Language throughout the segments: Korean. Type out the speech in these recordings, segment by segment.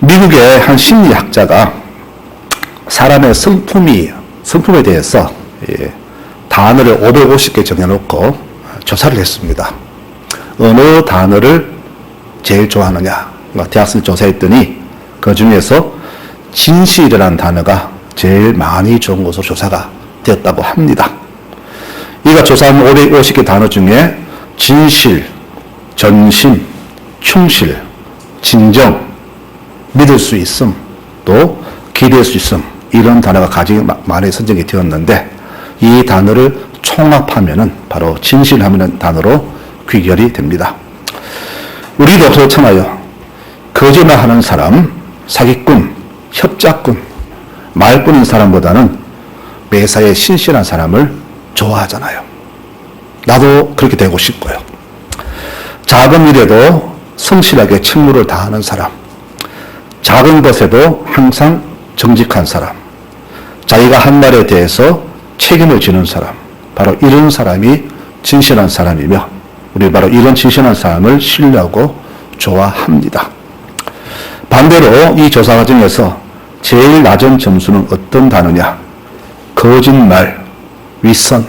미국의 한 심리학자가 사람의 성품에 대해서 단어를 550개 정해놓고 조사를 했습니다. 어느 단어를 제일 좋아하느냐? 대학생 조사했더니 그 중에서 진실이라는 단어가 제일 많이 좋은 것으로 조사가 되었다고 합니다. 이가 조사한 550개 단어 중에 진실, 전심, 충실, 진정, 믿을 수 있음, 또 기댈 수 있음, 이런 단어가 가장 많이 선정이 되었는데 이 단어를 총합하면은 바로 진실하는 단어로 귀결이 됩니다. 우리도 그렇잖아요. 거짓말하는 사람, 사기꾼, 협작꾼, 말뿐인 사람보다는 매사에 신실한 사람을 좋아하잖아요. 나도 그렇게 되고 싶고요. 작은 일에도 성실하게 책무를 다하는 사람, 작은 것에도 항상 정직한 사람, 자기가 한 말에 대해서 책임을 지는 사람, 바로 이런 사람이 진실한 사람이며 우리 바로 이런 진실한 사람을 신뢰하고 좋아합니다. 반대로 이 조사 과정에서 제일 낮은 점수는 어떤 단어냐? 거짓말, 윗선,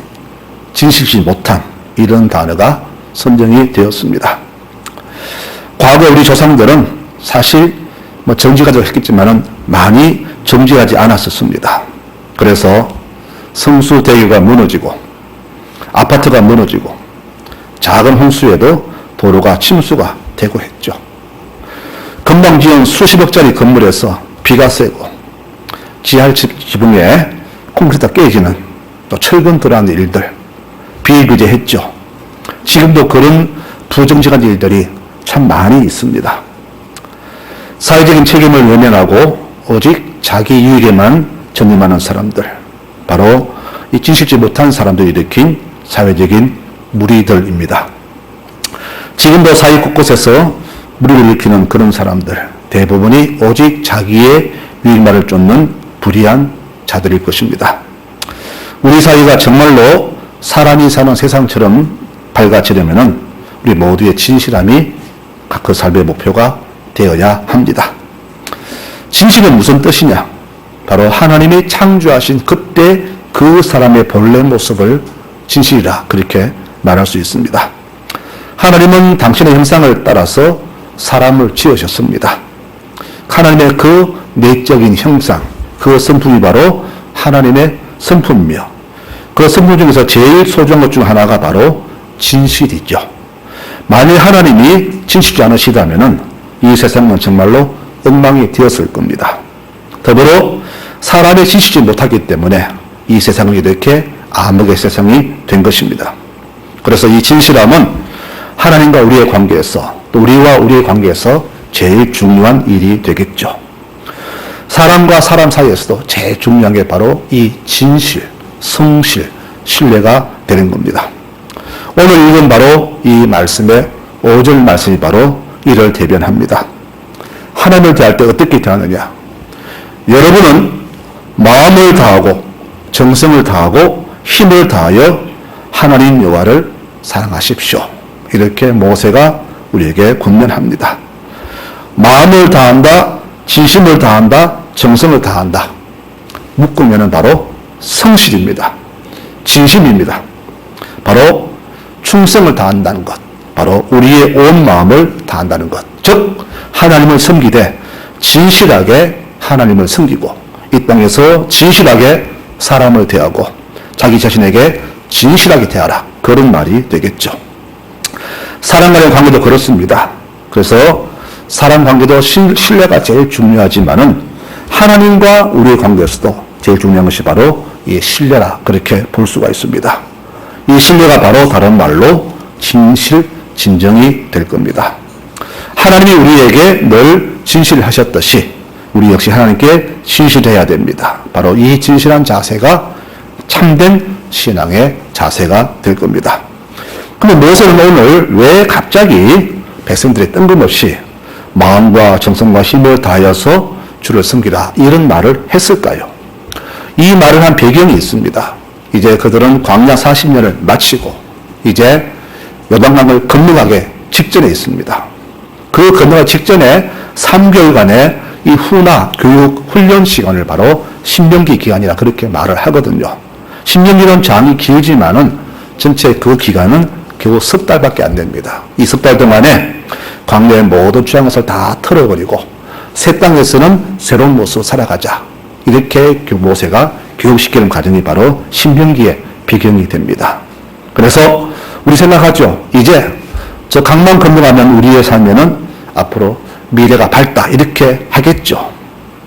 진실지 못한 이런 단어가 선정이 되었습니다. 과거 우리 조상들은 사실 정직하자고 했겠지만은 많이 정직하지 않았었습니다. 그래서 성수대교가 무너지고 아파트가 무너지고 작은 홍수에도 도로가 침수가 되고 했죠. 금방 지은 수십억짜리 건물에서 비가 세고 지하 지붕에 콘크리트가 깨지는 또 철근 들어가는 일들 비일비재했죠. 지금도 그런 부정직한 일들이 참 많이 있습니다. 사회적인 책임을 외면하고 오직 자기 이익에만 전념하는 사람들, 바로 이 진실지 못한 사람들이 일으킨 사회적인 무리들입니다. 지금도 사회 곳곳에서 무리를 일으키는 그런 사람들 대부분이 오직 자기의 유익만을 쫓는 불의한 자들일 것입니다. 우리 사회가 정말로 사람이 사는 세상처럼 밝아지려면 우리 모두의 진실함이 각 삶의 목표가 되어야 합니다. 진실은 무슨 뜻이냐? 바로 하나님이 창조하신 그때 그 사람의 본래 모습을 진실이라 그렇게 말할 수 있습니다. 하나님은 당신의 형상을 따라서 사람을 지으셨습니다. 하나님의 그 내적인 형상, 그 성품이 바로 하나님의 성품이며 그 성품 중에서 제일 소중한 것 중 하나가 바로 진실이죠. 만일 하나님이 진실지 않으시다면 이 세상은 정말로 엉망이 되었을 겁니다. 더불어 사람이 진실지 못하기 때문에 이 세상은 이렇게 암흑의 세상이 된 것입니다. 그래서 이 진실함은 하나님과 우리의 관계에서 또 우리와 우리의 관계에서 제일 중요한 일이 되겠죠. 사람과 사람 사이에서도 제일 중요한 게 바로 이 진실, 성실, 신뢰가 되는 겁니다. 오늘 읽은 바로 이 말씀의 5절 말씀이 바로 이를 대변합니다. 하나님을 대할 때 어떻게 대하느냐? 여러분은 마음을 다하고 정성을 다하고 힘을 다하여 하나님 여호와를 사랑하십시오. 이렇게 모세가 우리에게 권면합니다. 마음을 다한다, 진심을 다한다, 정성을 다한다. 묶으면 바로 성실입니다. 진심입니다. 바로 충성을 다한다는 것. 바로 우리의 온 마음을 다한다는 것. 즉 하나님을 섬기되 진실하게 하나님을 섬기고 이 땅에서 진실하게 사람을 대하고 자기 자신에게 진실하게 대하라. 그런 말이 되겠죠. 사람 간의 관계도 그렇습니다. 그래서 사람 관계도 신뢰가 제일 중요하지만은 하나님과 우리의 관계에서도 제일 중요한 것이 바로 이 신뢰라 그렇게 볼 수가 있습니다. 이 신뢰가 바로 다른 말로 진실, 진정이 될 겁니다. 하나님이 우리에게 늘 진실하셨듯이 우리 역시 하나님께 진실해야 됩니다. 바로 이 진실한 자세가 참된 신앙의 자세가 될 겁니다. 그런데 모세는 오늘 왜 갑자기 백성들이 뜬금없이 마음과 정성과 힘을 다하여서 주를 섬기라 이런 말을 했을까요? 이 말을 한 배경이 있습니다. 이제 그들은 광야 40년을 마치고 이제 요단강을 건너가기 직전에 있습니다. 그 건너가기 직전에 3개월간의 이 훈화, 교육, 훈련 시간을 바로 신명기 기간이라 그렇게 말을 하거든요. 신명기는 장이 길지만은 전체 그 기간은 겨우 석 달밖에 안 됩니다. 이 석 달 동안에 광야의 모든 주한 것을 다 털어버리고 새 땅에서는 새로운 모습으로 살아가자. 이렇게 모세가 교육시키는 과정이 바로 신명기의 배경이 됩니다. 그래서 우리 생각하죠. 이제 저 강만 건너가면 우리의 삶에는 앞으로 미래가 밝다 이렇게 하겠죠.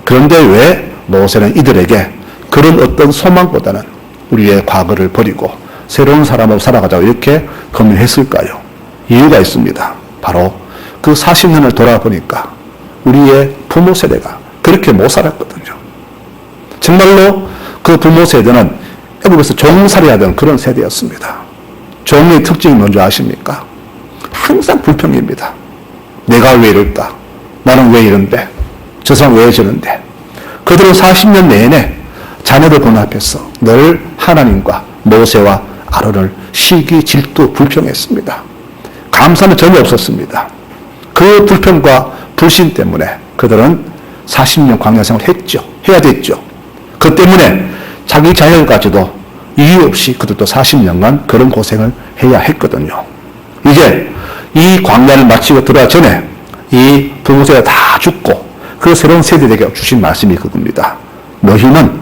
그런데 왜 모세는 이들에게 그런 어떤 소망보다는 우리의 과거를 버리고 새로운 사람으로 살아가자고 이렇게 권유했을까요? 이유가 있습니다. 바로 그 40년을 돌아보니까 우리의 부모 세대가 그렇게 못 살았거든요. 정말로 그 부모 세대는 애국에서 종살이하던 그런 세대였습니다. 종의 특징이 뭔지 아십니까? 항상 불평입니다. 내가 왜 이럴까? 나는 왜 이런데? 저 사람 왜 저런데? 그들은 40년 내내 자녀들 보는 앞에서 늘 하나님과 모세와 아론을 시기, 질투, 불평했습니다. 감사는 전혀 없었습니다. 그 불평과 불신 때문에 그들은 40년 광야 생활을 했죠. 해야 됐죠. 그 때문에 자기 자녀들까지도 이유 없이 그들도 40년간 그런 고생을 해야 했거든요. 이제 이 광야를 마치고 들어와 전에 이 부모세가 다 죽고 그 새로운 세대에게 주신 말씀이 그겁니다. 너희는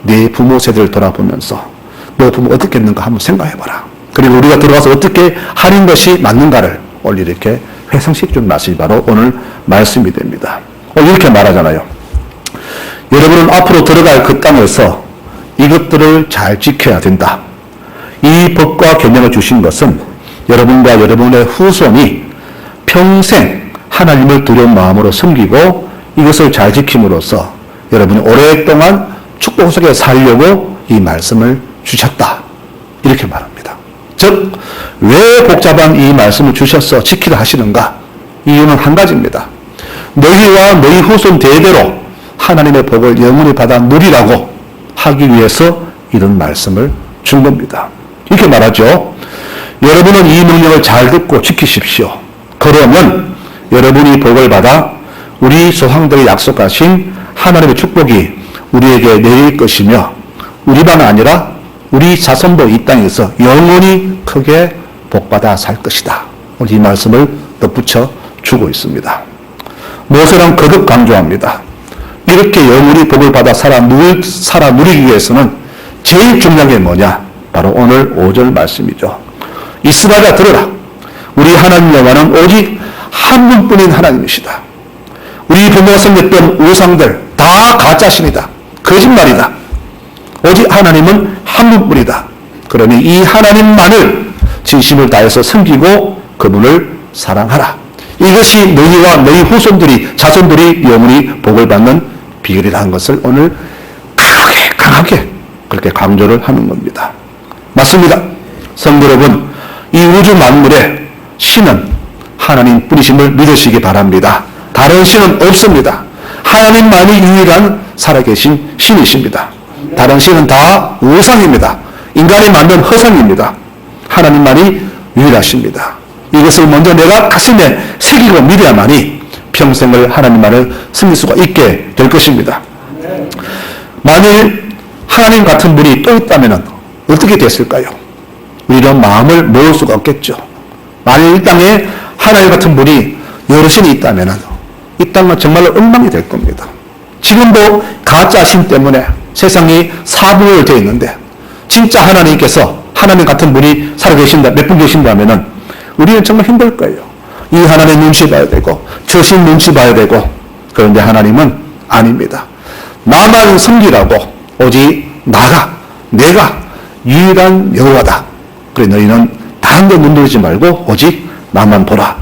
네 부모 세대를 돌아보면서 너 부모 어떻게 했는가 한번 생각해봐라. 그리고 우리가 들어가서 어떻게 하는 것이 맞는가를 오늘 이렇게 회상시켜준 말씀이 바로 오늘 말씀이 됩니다. 이렇게 말하잖아요. 여러분은 앞으로 들어갈 그 땅에서 이것들을 잘 지켜야 된다. 이 법과 계명을 주신 것은 여러분과 여러분의 후손이 평생 하나님을 두려운 마음으로 섬기고 이것을 잘 지킴으로써 여러분이 오랫동안 축복 속에 살려고 이 말씀을 주셨다. 이렇게 말합니다. 즉, 왜 복잡한 이 말씀을 주셔서 지키라 하시는가? 이유는 한 가지입니다. 너희와 너희 후손 대대로 하나님의 복을 영원히 받아 누리라고 하기 위해서 이런 말씀을 준 겁니다. 이렇게 말하죠. 여러분은 이 명령을 잘 듣고 지키십시오. 그러면 여러분이 복을 받아 우리 조상들이 약속하신 하나님의 축복이 우리에게 내릴 것이며 우리만 아니라 우리 자손도 이 땅에서 영원히 크게 복받아 살 것이다. 이 말씀을 덧붙여 주고 있습니다. 모세는 거듭 강조합니다. 이렇게 영원히 복을 받아 살아 누리기 위해서는 제일 중요한 게 뭐냐? 바로 오늘 5절 말씀이죠. 이스라엘아 들으라. 우리 하나님 여호와는 오직 한 분뿐인 하나님이시다. 우리 부모가 섬겼던 우상들 다 가짜신이다. 거짓말이다. 오직 하나님은 한 분뿐이다. 그러니 이 하나님만을 진심을 다해서 섬기고 그분을 사랑하라. 이것이 너희와 너희 후손들이 자손들이 영원히 복을 받는 비결이라는 것을 오늘 강하게 그렇게 강조를 하는 겁니다. 맞습니다. 성도 여러분, 이 우주 만물의 신은 하나님 뿐이심을 믿으시기 바랍니다. 다른 신은 없습니다. 하나님만이 유일한 살아계신 신이십니다. 다른 신은 다 우상입니다. 인간이 만든 허상입니다. 하나님만이 유일하십니다. 이것을 먼저 내가 가슴에 새기고 믿어야만이 평생을 하나님만을 섬길 수가 있게 될 것입니다. 만일 하나님 같은 분이 또 있다면 어떻게 됐을까요? 이런 마음을 모을 수가 없겠죠. 만일 이 땅에 하나님 같은 분이 여럿이 있다면 이 땅은 정말로 엉망이 될 겁니다. 지금도 가짜 신 때문에 세상이 사분열 되어 있는데 진짜 하나님께서 하나님 같은 분이 살아계신다, 몇 분 계신다면 우리는 정말 힘들 거예요. 이 하나님 눈치 봐야 되고 저 신 눈치 봐야 되고 그런데 하나님은 아닙니다. 나만 섬기라고 오직 내가 유일한 여호와다. 그래 너희는 다른 데 눈 돌리지 말고 오직 나만 보라.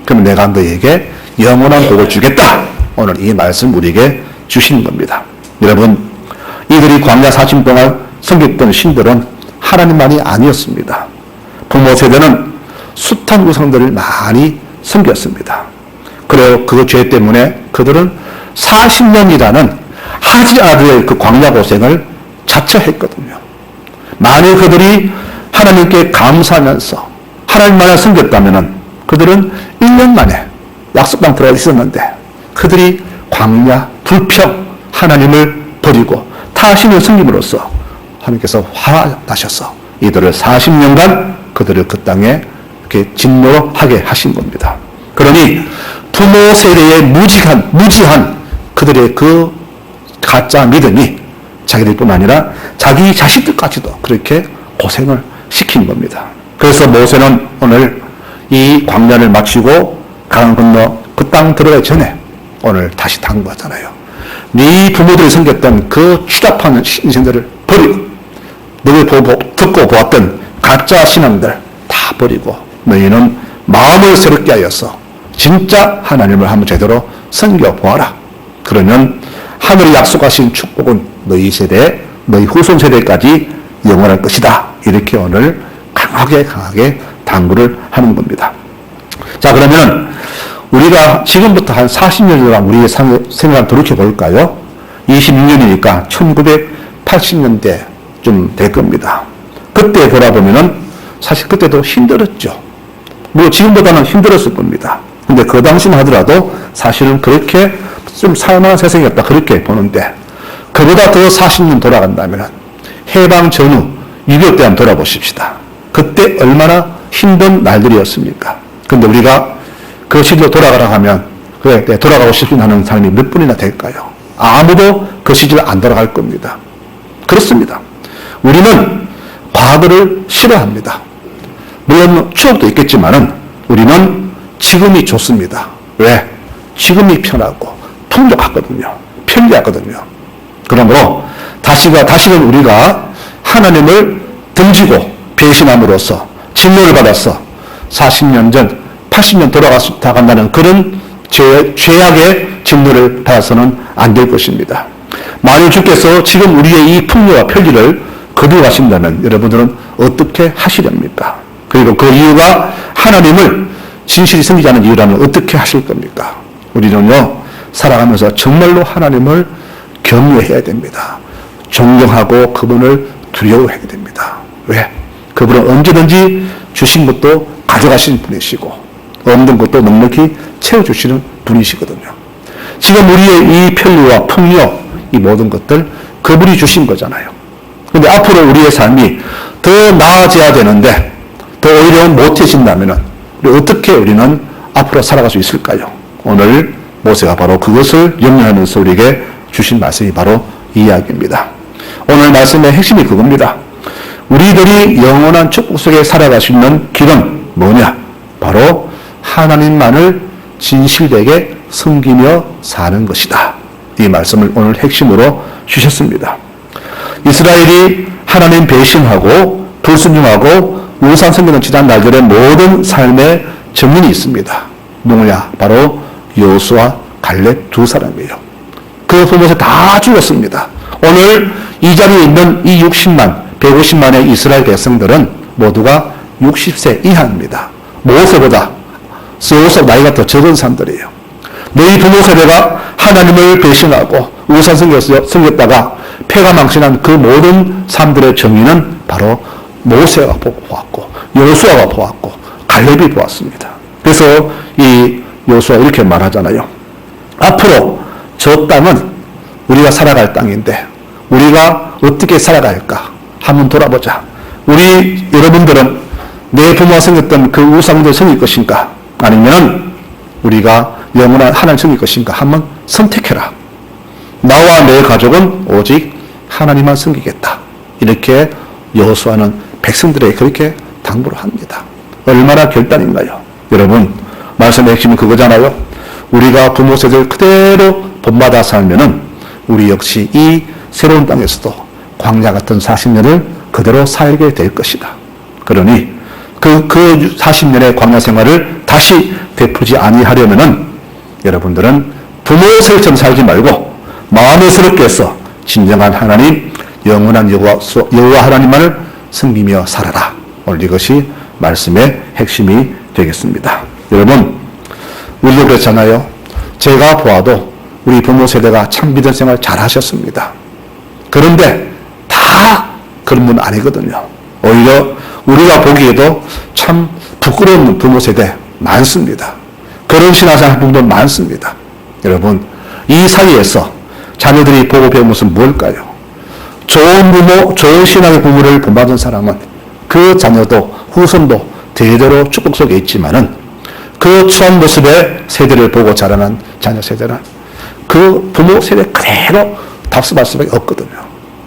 그러면 내가 너희에게 영원한 복을 주겠다. 오늘 이 말씀 우리에게 주시는 겁니다. 여러분, 이들이 광야 40년 동안 섬겼던 신들은 하나님만이 아니었습니다. 부모 세대는 숱한 우상들을 많이 섬겼습니다. 그리고 그 죄 때문에 그들은 40년이라는 하지 않을 그 광야 고생을 자처했거든요. 만일 그들이 하나님께 감사하면서 하나님만을 섬겼다면 그들은 1년 만에 약속 땅 들어가 있었는데 그들이 광야, 불평, 하나님을 버리고 타신을 섬김으로써 하나님께서 화나셔서 이들을 40년간 그들을 그 땅에 이렇게 진노로 하게 하신 겁니다. 그러니 부모 세대의 무지한 그들의 그 가짜 믿음이 자기들뿐만 아니라 자기 자식들까지도 그렇게 고생을 시킨 겁니다. 그래서 모세는 오늘 이 광야를 마치고 강을 건너 그 땅 들어가기 전에 오늘 다시 당부하잖아요. 네 부모들이 섬겼던 그 추잡한 신들을 버리고 너희 듣고 보았던 가짜 신앙들 다 버리고 너희는 마음을 새롭게 하여서 진짜 하나님을 한번 제대로 섬겨보아라. 그러면 하늘이 약속하신 축복은 너희 세대, 너희 후손 세대까지 영원할 것이다. 이렇게 오늘 강하게 당부를 하는 겁니다. 자, 그러면 우리가 지금부터 한 40년 동안 우리의 생각을 돌이켜 볼까요? 26년이니까 1980년대 좀 될 겁니다. 그때 돌아보면은 사실 그때도 힘들었죠. 물론 지금보다는 힘들었을 겁니다. 근데 그 당시만 하더라도 사실은 그렇게 좀 살만한 세상이었다. 그렇게 보는데 그보다 더 40년 돌아간다면 해방 전후 6.25 때 한번 돌아보십시다. 그때 얼마나 힘든 날들이었습니까? 근데 우리가 그 시절로 돌아가라 하면 그래, 돌아가고 싶긴 하는 사람이 몇 분이나 될까요? 아무도 그 시절 안 돌아갈 겁니다. 그렇습니다. 우리는 과거를 싫어합니다. 물론 추억도 있겠지만은 우리는 지금이 좋습니다. 왜? 지금이 편하고 풍족하거든요. 편리하거든요. 그러므로 다시는 우리가 하나님을 등지고 배신함으로써 진노를 받아서 40년 전 80년 돌아간다는 그런 죄악의 진노를 받아서는 안 될 것입니다. 만일 주께서 지금 우리의 이 풍요와 편리를 거두어가신다면 여러분들은 어떻게 하시렵니까? 그리고 그 이유가 하나님을 진실이 섬기지 않은 이유라면 어떻게 하실 겁니까? 우리는요, 살아가면서 정말로 하나님을 경외해야 됩니다. 존경하고 그분을 두려워해야 됩니다. 왜? 그분은 언제든지 주신 것도 가져가시는 분이시고 없는 것도 넉넉히 채워주시는 분이시거든요. 지금 우리의 이 편리와 풍요, 이 모든 것들 그분이 주신 거잖아요. 근데 앞으로 우리의 삶이 더 나아져야 되는데 더 오히려 못해진다면 어떻게 우리는 앞으로 살아갈 수 있을까요? 오늘 모세가 바로 그것을 염려하면서 우리에게 주신 말씀이 바로 이 이야기입니다. 오늘 말씀의 핵심이 그겁니다. 우리들이 영원한 축복 속에 살아갈 수 있는 길은 뭐냐? 바로 하나님만을 진실되게 섬기며 사는 것이다. 이 말씀을 오늘 핵심으로 주셨습니다. 이스라엘이 하나님 배신하고 불순종하고 우상 섬기는 지난 날들의 모든 삶의 정인이 있습니다. 누구냐? 바로 여호수아, 갈렙 두 사람이에요. 그 부모세 다 죽었습니다. 오늘 이 자리에 있는 이 150만의 이스라엘 백성들은 모두가 60세 이하입니다. 모세보다 여호수아 나이가 더 적은 사람들이에요. 너희 부모 세대가 하나님을 배신하고 우상 섬겼다가 폐가 망신한 그 모든 사람들의 정의는 바로 모세가 보았고 여호수아가 보았고 갈렙이 보았습니다. 그래서 이 여호수아 이렇게 말하잖아요. 앞으로 저 땅은 우리가 살아갈 땅인데 우리가 어떻게 살아갈까 한번 돌아보자. 우리 여러분들은 내 부모가 섬겼던 그 우상들 섬길 것인가 아니면 우리가 영원한 하나님 섬길 것인가 한번 선택해라. 나와 내 가족은 오직 하나님만 섬기겠다. 이렇게 여호수아는 백성들에게 그렇게 당부를 합니다. 얼마나 결단인가요? 여러분, 말씀의 핵심은 그거잖아요. 우리가 부모 세대를 그대로 본받아 살면은 우리 역시 이 새로운 땅에서도 광야 같은 40년을 그대로 살게 될 것이다. 그러니 그 40년의 광야 생활을 다시 베푸지 아니하려면은 여러분들은 부모 세대처럼 살지 말고 마음을 새롭게 해서 진정한 하나님, 영원한 여호와 하나님만을 섬기며 살아라. 오늘 이것이 말씀의 핵심이 되겠습니다. 여러분, 우리도 그렇잖아요. 제가 보아도 우리 부모 세대가 참 믿음 생활 잘 하셨습니다. 그런데 다 그런 분 아니거든요. 오히려 우리가 보기에도 참 부끄러운 부모 세대 많습니다. 그런 신앙생활 분도 많습니다. 여러분, 이 사이에서 자녀들이 보고 배운 것은 뭘까요? 좋은 부모, 좋은 신앙의 부모를 본받은 사람은 그 자녀도 후손도 대대로 축복 속에 있지만은 그 추한 모습의 세대를 보고 자라는 자녀 세대는 그 부모 세대 그대로 답습할 수밖에 없거든요.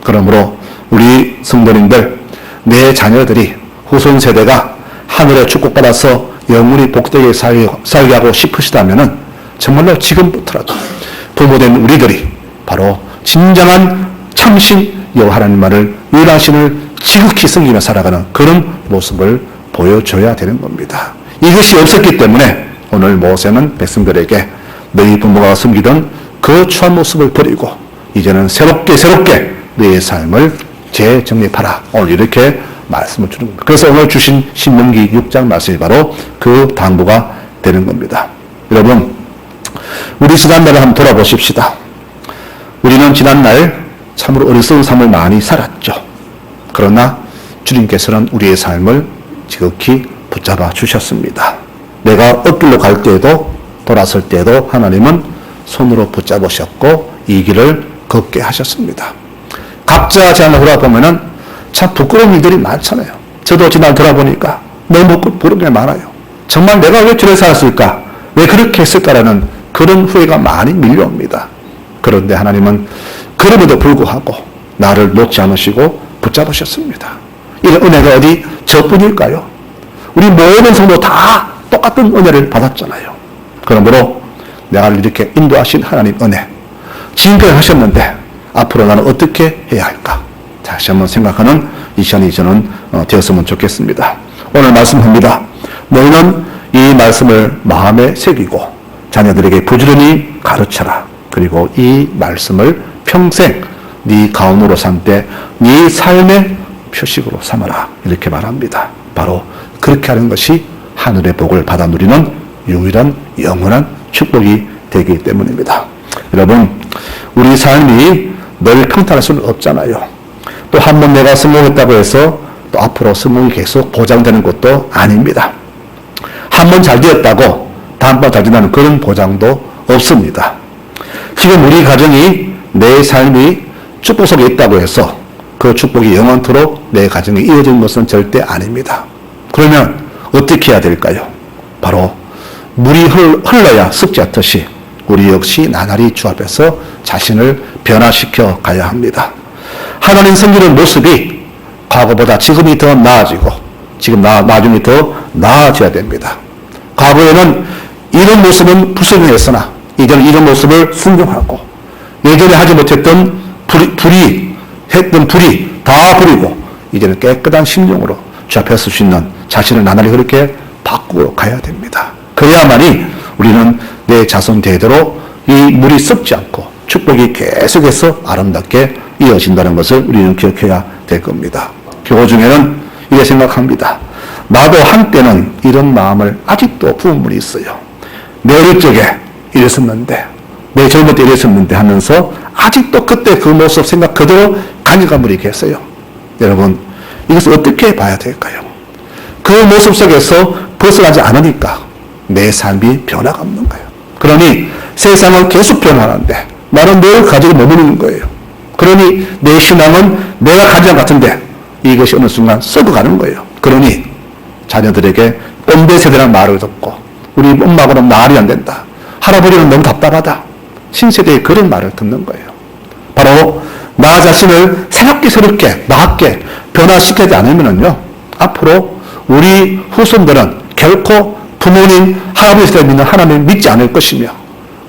그러므로 우리 성도님들, 내 자녀들이 후손 세대가 하늘의 축복받아서 영원히 복되게 살게 하고 싶으시다면은 정말로 지금부터라도 부모된 우리들이 바로 진정한 참신 여호와 하나님만을 유일하신을 지극히 섬기며 살아가는 그런 모습을 보여줘야 되는 겁니다. 이것이 없었기 때문에 오늘 모세는 백성들에게 너희 부모가 섬기던 그 추한 모습을 버리고 이제는 새롭게 너희의 삶을 재정립하라. 오늘 이렇게 말씀을 주는 겁니다. 그래서 오늘 주신 신명기 6장 말씀이 바로 그 당부가 되는 겁니다. 여러분, 우리 지난날을 한번 돌아보십시다. 우리는 지난날 참으로 어리석은 삶을 많이 살았죠. 그러나 주님께서는 우리의 삶을 지극히 붙잡아 주셨습니다. 내가 앞길로 갈 때에도 돌아설 때에도 하나님은 손으로 붙잡으셨고 이 길을 걷게 하셨습니다. 각자 제 안에 돌아보면은 참 부끄러운 일들이 많잖아요. 저도 지난 돌아보니까 너무 부끄러운 게 많아요. 정말 내가 왜 저래 살았을까? 왜 그렇게 했을까라는 그런 후회가 많이 밀려옵니다. 그런데 하나님은 그럼에도 불구하고 나를 놓지 않으시고 붙잡으셨습니다. 이런 은혜가 어디 저뿐일까요? 우리 모든 성도 다 똑같은 은혜를 받았잖아요. 그러므로 나를 이렇게 인도하신 하나님 은혜, 지금까지 하셨는데 앞으로 나는 어떻게 해야 할까? 다시 한번 생각하는 이 시간이 저는 되었으면 좋겠습니다. 오늘 말씀합니다. 너희는 이 말씀을 마음에 새기고 자녀들에게 부지런히 가르쳐라. 그리고 이 말씀을 평생 네 가운으로 삼되 네 삶의 표식으로 삼아라. 이렇게 말합니다. 바로 그렇게 하는 것이 하늘의 복을 받아 누리는 유일한 영원한 축복이 되기 때문입니다. 여러분, 우리 삶이 늘 평탄할 수는 없잖아요. 또 한 번 내가 성공했다고 해서 또 앞으로 성공이 계속 보장되는 것도 아닙니다. 한 번 잘 되었다고 다음번 잘 된다는 그런 보장도 없습니다. 지금 우리 가정이 내 삶이 축복 속에 있다고 해서 그 축복이 영원토록 내 가정에 이어진 것은 절대 아닙니다. 그러면 어떻게 해야 될까요? 바로 물이 흘러야 썩지 않듯이 우리 역시 나날이 주 앞에서 자신을 변화시켜 가야 합니다. 하나님 섬기는 모습이 과거보다 지금이 더 나아지고 지금 나중에 더 나아져야 됩니다. 과거에는 이런 모습은 불순종했으나 이제는 이런 모습을 순종하고 예전에 하지 못했던 불이 다 버리고 이제는 깨끗한 심령으로 주 앞에 설 수 있는 자신을 나날이 그렇게 바꾸어 가야 됩니다. 그래야만이 우리는 내 자손 대대로 이 물이 썩지 않고 축복이 계속해서 아름답게 이어진다는 것을 우리는 기억해야 될 겁니다. 교우 중에는 이렇게 생각합니다. 나도 한때는 이런 마음을 아직도 품은 분이 있어요. 내 어릴 적에 이랬었는데, 내 젊을 때 이랬었는데 하면서 아직도 그때 그 모습 생각 그대로 간직한 분이 계세요. 여러분, 이것을 어떻게 봐야 될까요? 그 모습 속에서 벗어나지 않으니까 내 삶이 변화가 없는 거예요. 그러니 세상은 계속 변화하는데 나는 늘 가지고 머무르는 거예요. 그러니 내 신앙은 내가 가진 것 같은데 이것이 어느 순간 썩어가는 거예요. 그러니 자녀들에게 꼰대 세대라는 말을 듣고 우리 엄마하고는 말이 안 된다. 할아버지는 너무 답답하다. 신세대의 그런 말을 듣는 거예요. 바로 나 자신을 새롭게 낫게 변화시키지 않으면요 앞으로 우리 후손들은 결코 부모님, 할아버지 세대 믿는 하나님을 믿지 않을 것이며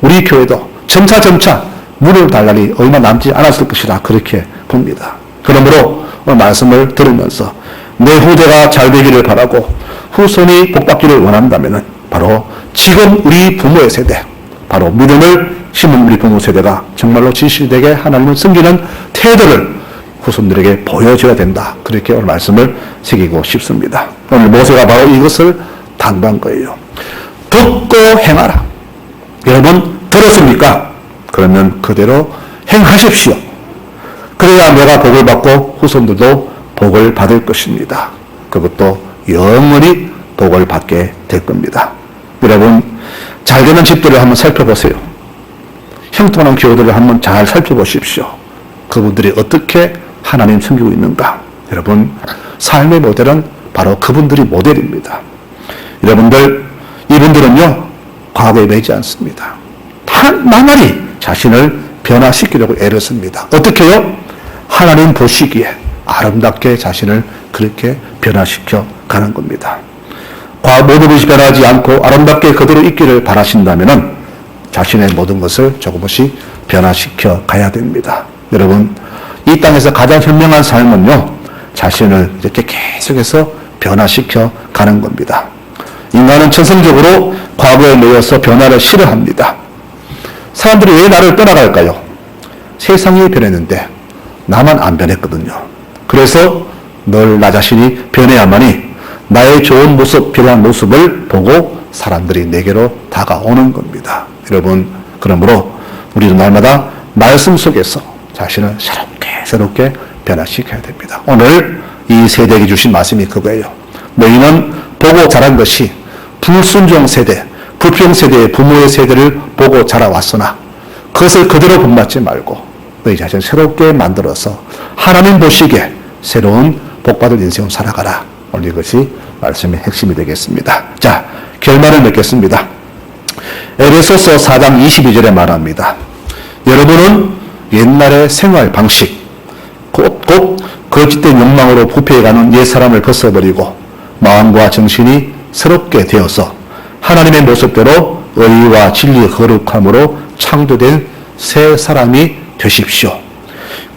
우리 교회도 점차 물을 달 날이 얼마 남지 않았을 것이라 그렇게 봅니다. 그러므로 말씀을 들으면서 내 후대가 잘 되기를 바라고 후손이 복받기를 원한다면 바로 지금 우리 부모의 세대, 바로 믿음을 심은 우리 부모 세대가 정말로 진실되게 하나님을 섬기는 태도를 후손들에게 보여줘야 된다. 그렇게 오늘 말씀을 새기고 싶습니다. 오늘 모세가 바로 이것을 당부한 거예요. 듣고 행하라. 여러분 들었습니까? 그러면 그대로 행하십시오. 그래야 내가 복을 받고 후손들도 복을 받을 것입니다. 그것도 영원히 복을 받게 될 겁니다. 여러분 잘 되는 집들을 한번 살펴보세요. 형통한 교우들을 한번 잘 살펴보십시오. 그분들이 어떻게 하나님 섬기고 있는가. 여러분, 삶의 모델은 바로 그분들이 모델입니다. 여러분들, 이분들은요, 과거에 매지 않습니다. 나날이 자신을 변화시키려고 애를 씁니다. 어떻게요? 하나님 보시기에 아름답게 자신을 그렇게 변화시켜 가는 겁니다. 모든 것이 변하지 않고 아름답게 그대로 있기를 바라신다면 자신의 모든 것을 조금씩 변화시켜 가야 됩니다. 여러분, 이 땅에서 가장 현명한 삶은요, 자신을 이렇게 계속해서 변화시켜 가는 겁니다. 인간은 천성적으로 과거에 매여서 변화를 싫어합니다. 사람들이 왜 나를 떠나갈까요? 세상이 변했는데 나만 안 변했거든요. 그래서 늘 나 자신이 변해야만이 나의 좋은 모습, 변한 모습을 보고 사람들이 내게로 다가오는 겁니다. 여러분, 그러므로 우리는 날마다 말씀 속에서 자신을 새롭게 변화시켜야 됩니다. 오늘 이 세대에게 주신 말씀이 그거예요. 너희는 보고 자란 것이 불순종 세대, 불평 세대의 부모의 세대를 보고 자라왔으나 그것을 그대로 본받지 말고 너희 자신을 새롭게 만들어서 하나님 보시기에 새로운 복받을 인생을 살아가라. 오늘 이것이 말씀의 핵심이 되겠습니다. 자, 결말을 맺겠습니다. 에베소서 4장 22절에 말합니다. 여러분은 옛날의 생활 방식, 곧 거짓된 욕망으로 부패해가는 옛사람을 벗어버리고 마음과 정신이 새롭게 되어서 하나님의 모습대로 의와 진리 거룩함으로 창조된 새 사람이 되십시오.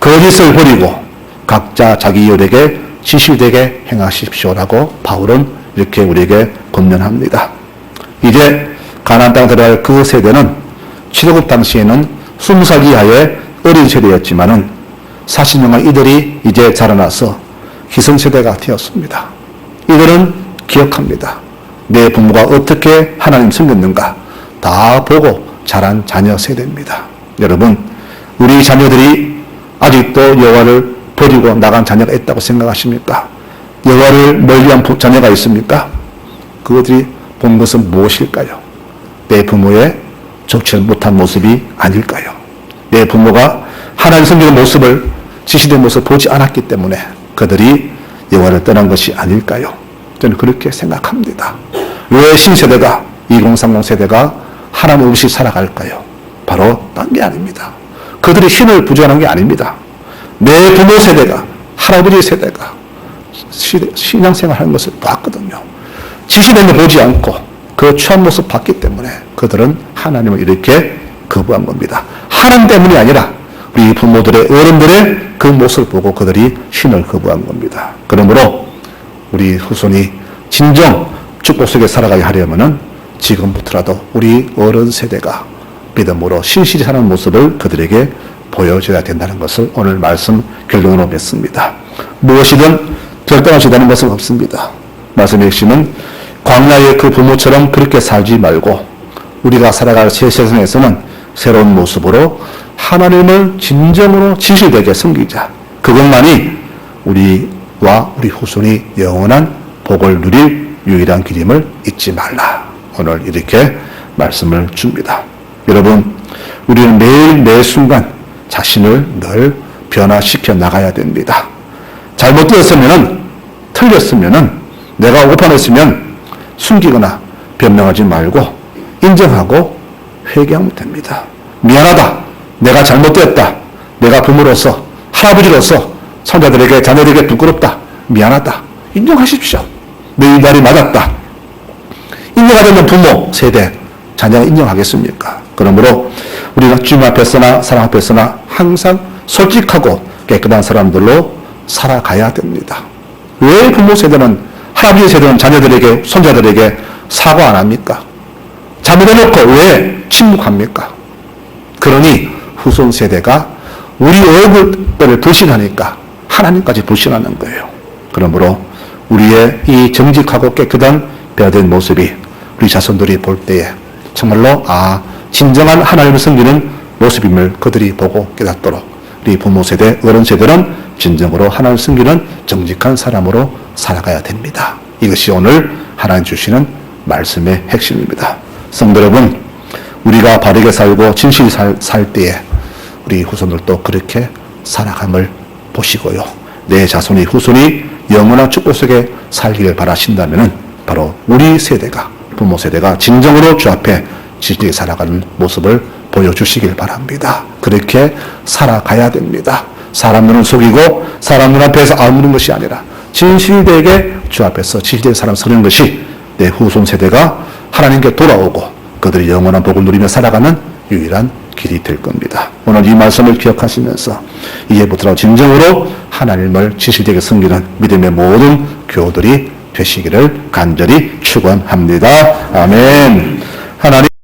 거짓을 버리고 각자 자기 일에게 지시되게 행하십시오라고 바울은 이렇게 우리에게 권면합니다. 이제 가나안 땅 들어갈 그 세대는 출애굽 당시에는 20살 이하의 어린 세대였지만은 40년간 이들이 이제 자라나서 기성세대가 되었습니다. 이들은 기억합니다. 내 부모가 어떻게 하나님 섬겼는가 다 보고 자란 자녀 세대입니다. 여러분, 우리 자녀들이 아직도 여호와를 버리고 나간 자녀가 있다고 생각하십니까? 여호와를 멀리한 자녀가 있습니까? 그것들이 본 것은 무엇일까요? 내 부모의 좋지 못한 모습이 아닐까요? 내 부모가 하나님 섬기는 모습을 지시된 모습을 보지 않았기 때문에 그들이 여호와를 떠난 것이 아닐까요? 저는 그렇게 생각합니다. 왜 신세대가 2030 세대가 하나님 없이 살아갈까요? 바로 딴 게 아닙니다. 그들이 힘을 부족한 게 아닙니다. 내 부모 세대가, 할아버지 세대가 신앙생활 하는 것을 봤거든요. 지시된 걸 보지 않고 그 취한 모습 봤기 때문에 그들은 하나님을 이렇게 거부한 겁니다. 하나님 때문이 아니라 우리 부모들의, 어른들의 그 모습을 보고 그들이 신을 거부한 겁니다. 그러므로 우리 후손이 진정 축복 속에 살아가게 하려면은 지금부터라도 우리 어른 세대가 믿음으로 신실히 사는 모습을 그들에게 보여줘야 된다는 것을 오늘 말씀 결론으로 맺습니다. 무엇이든 결단할 수 있다는 것은 없습니다. 말씀의 핵심은 광야의 그 부모처럼 그렇게 살지 말고 우리가 살아갈 새 세상에서는 새로운 모습으로 하나님을 진정으로 진실되게 섬기자. 그것만이 우리와 우리 후손이 영원한 복을 누릴 유일한 길임을 잊지 말라. 오늘 이렇게 말씀을 줍니다. 여러분, 우리는 매일 매 순간 자신을 늘 변화시켜 나가야 됩니다. 잘못되었으면, 틀렸으면, 내가 오판했으면 숨기거나 변명하지 말고 인정하고 회개하면 됩니다. 미안하다. 내가 잘못되었다. 내가 부모로서, 할아버지로서 손자들에게, 자녀들에게 부끄럽다. 미안하다. 인정하십시오. 내 말이 맞았다. 인정하지 않는 부모 세대, 자녀가 인정하겠습니까? 그러므로 우리가 주님 앞에서나 사람 앞에서나 항상 솔직하고 깨끗한 사람들로 살아가야 됩니다. 왜 부모 세대는, 할아버지 세대는 자녀들에게, 손자들에게 사과 안 합니까? 잘못해놓고 왜 침묵합니까? 그러니 후손 세대가 우리 얼굴을 불신하니까 하나님까지 불신하는 거예요. 그러므로 우리의 이 정직하고 깨끗한 변화된 모습이 우리 자손들이 볼 때에 정말로 진정한 하나님을 섬기는 모습임을 그들이 보고 깨닫도록 우리 부모 세대, 어른 세대는 진정으로 하나님을 섬기는 정직한 사람으로 살아가야 됩니다. 이것이 오늘 하나님 주시는 말씀의 핵심입니다. 성도 여러분, 우리가 바르게 살고 진실히 살 때에 우리 후손들도 그렇게 살아감을 보시고요. 내 자손이 후손이 영원한 축복 속에 살기를 바라신다면 바로 우리 세대가, 부모 세대가 진정으로 주 앞에 진실히 살아가는 모습을 보여주시길 바랍니다. 그렇게 살아가야 됩니다. 사람 눈을 속이고 사람 눈 앞에서 아무는 것이 아니라 진실되게 주 앞에서 진실되게 사람 서는 것이 내 후손 세대가 하나님께 돌아오고 그들이 영원한 복을 누리며 살아가는 유일한 길이 될 겁니다. 오늘 이 말씀을 기억하시면서 이제부터 진정으로 하나님을 진실되게 섬기는 믿음의 모든 교우들이 되시기를 간절히 축원합니다. 아멘. 하나님